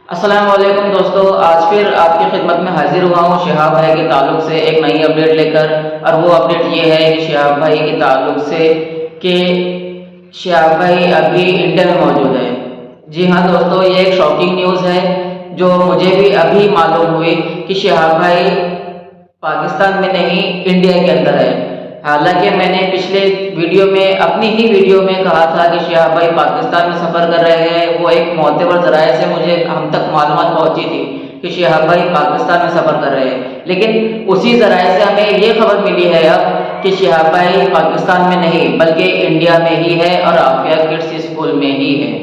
السلام علیکم دوستو، آج پھر آپ کی خدمت میں حاضر ہوا ہوں شہاب بھائی کے تعلق سے ایک نئی اپڈیٹ لے کر۔ اور وہ اپڈیٹ یہ ہے کہ شہاب بھائی کے تعلق سے کہ شہاب بھائی ابھی انڈیا میں موجود ہے۔ جی ہاں دوستو، یہ ایک شاکنگ نیوز ہے جو مجھے بھی ابھی معلوم ہوئی کہ شہاب بھائی پاکستان میں نہیں انڈیا کے اندر ہے۔ حالانکہ میں نے پچھلے ویڈیو میں اپنی ہی ویڈیو میں کہا تھا کہ شہاب بھائی پاکستان میں سفر کر رہے ہیں، وہ ایک معتبر ذرائع سے ہم تک معلومات پہنچی تھی کہ شہاب بھائی پاکستان میں سفر کر رہے ہیں، لیکن اسی ذرائع سے ہمیں یہ خبر ملی ہے اب کہ شہاب بھائی پاکستان میں نہیں بلکہ انڈیا میں ہی ہے اور عافیہ کڈس اسکول میں ہی ہے۔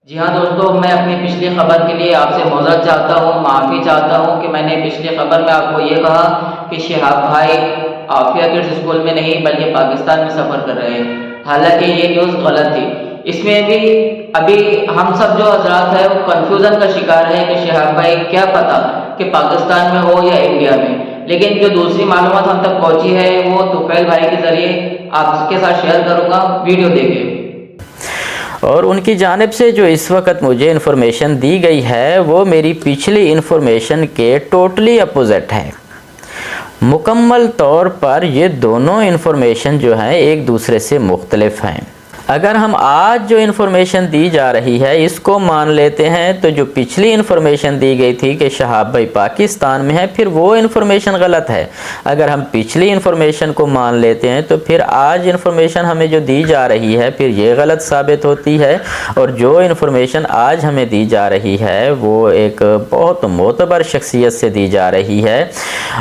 جی ہاں دوستو، میں اپنی پچھلی خبر کے لیے آپ سے معذرت چاہتا ہوں، معافی چاہتا ہوں کہ میں نے پچھلی خبر میں آپ کو یہ کہا کہ شہاب بھائی عافیہ کڈس اسکول میں نہیں بلکہ پاکستان میں سفر کر رہے ہیں۔ حالانکہ یہ نیوز غلط تھی۔ اس میں بھی ابھی ہم سب جو حضرات ہیں وہ کنفیوژن کا شکار ہے کہ شہاب بھائی کیا پتا کہ پاکستان میں ہو یا انڈیا میں، لیکن جو دوسری معلومات ہم تک پہنچی ہے وہ طفیل بھائی کے ذریعے آپ کے ساتھ شیئر کروں گا، ویڈیو دیکھیں۔ اور ان کی جانب سے جو اس وقت مجھے انفارمیشن دی گئی ہے وہ میری پچھلی انفارمیشن کے ٹوٹلی اپوزٹ ہے۔ مکمل طور پر یہ دونوں انفارمیشن جو ہیں ایک دوسرے سے مختلف ہیں۔ اگر ہم آج جو انفارمیشن دی جا رہی ہے اس کو مان لیتے ہیں تو جو پچھلی انفارمیشن دی گئی تھی کہ شہاب بھائی پاکستان میں ہے، پھر وہ انفارمیشن غلط ہے۔ اگر ہم پچھلی انفارمیشن کو مان لیتے ہیں تو پھر آج انفارمیشن ہمیں جو دی جا رہی ہے پھر یہ غلط ثابت ہوتی ہے، اور جو انفارمیشن آج ہمیں دی جا رہی ہے وہ ایک بہت معتبر شخصیت سے دی جا رہی ہے۔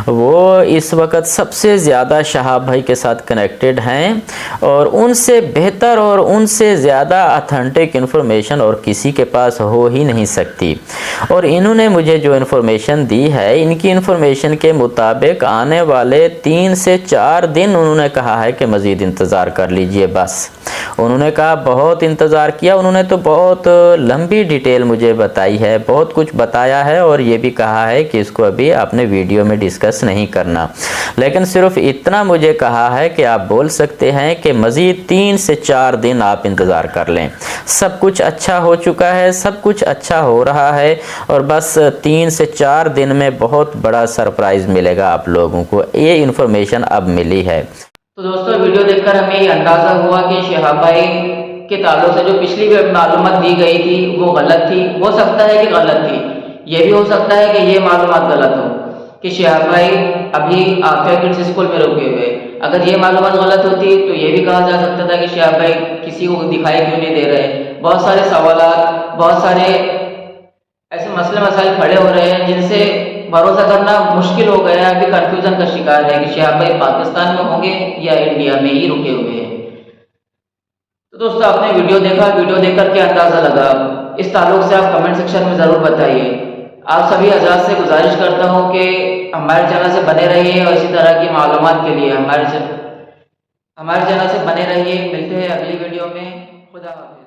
وہ اس وقت سب سے زیادہ شہاب بھائی کے ساتھ کنیکٹڈ ہیں، اور ان سے بہتر اور ان سے زیادہ اتھینٹک انفارمیشن اور کسی کے پاس ہو ہی نہیں سکتی۔ اور انہوں نے مجھے جو انفارمیشن دی ہے، ان کی انفارمیشن کے مطابق آنے والے 3 سے 4 دن انہوں نے کہا ہے کہ مزید انتظار کر لیجئے۔ بس انہوں نے کہا بہت انتظار کیا، انہوں نے تو بہت لمبی ڈیٹیل مجھے بتائی ہے، بہت کچھ بتایا ہے، اور یہ بھی کہا ہے کہ اس کو ابھی اپنے ویڈیو میں ڈسکس نہیں کرنا، لیکن صرف اتنا مجھے کہا ہے کہ آپ بول سکتے ہیں کہ مزید 3 سے 4 دن آپ انتظار کر لیں۔ سب کچھ اچھا ہو چکا ہے، سب کچھ اچھا ہو رہا ہے، اور بس 3 سے 4 دن میں بہت بڑا سرپرائز ملے گا آپ لوگوں کو۔ یہ انفارمیشن اب ملی ہے۔ تو دوستو، ویڈیو دیکھ کر ہمیں یہ اندازہ ہوا کہ شہاب بھائی کے تعلق سے جو پچھلی معلومات دی گئی تھی وہ غلط تھی۔ ہو سکتا ہے کہ غلط تھی، یہ بھی ہو سکتا ہے کہ یہ معلومات غلط ہو کہ شہاب بھائی ابھی عافیہ کڈس اسکول میں رکے ہوئے۔ اگر یہ معلومات غلط ہوتی تو یہ بھی کہا جا سکتا تھا کہ شہاب بھائی کسی کو دکھائی کیوں نہیں دے رہے۔ بہت سارے سوالات، بہت سارے ایسے مسئلے مسائل کھڑے ہو رہے ہیں جن سے بھروسہ کرنا مشکل ہو گیا ہے۔ ابھی کنفیوژن کا شکار ہے کہ شہاب بھائی پاکستان میں ہوں گے یا انڈیا میں ہی رکے ہوئے ہیں۔ تو دوستو، آپ نے ویڈیو دیکھا، ویڈیو دیکھ کر کیا اندازہ لگا اس تعلق سے آپ کمنٹ سیکشن میں ضرور بتائیے۔ آپ سبھی حضرات سے گزارش کرتا ہوں کہ ہمارے چینل سے بنے رہیے، اور اسی طرح کی معلومات کے لیے ہمارے چینل سے بنے رہیے۔ ملتے ہیں اگلی ویڈیو میں۔ خدا حافظ۔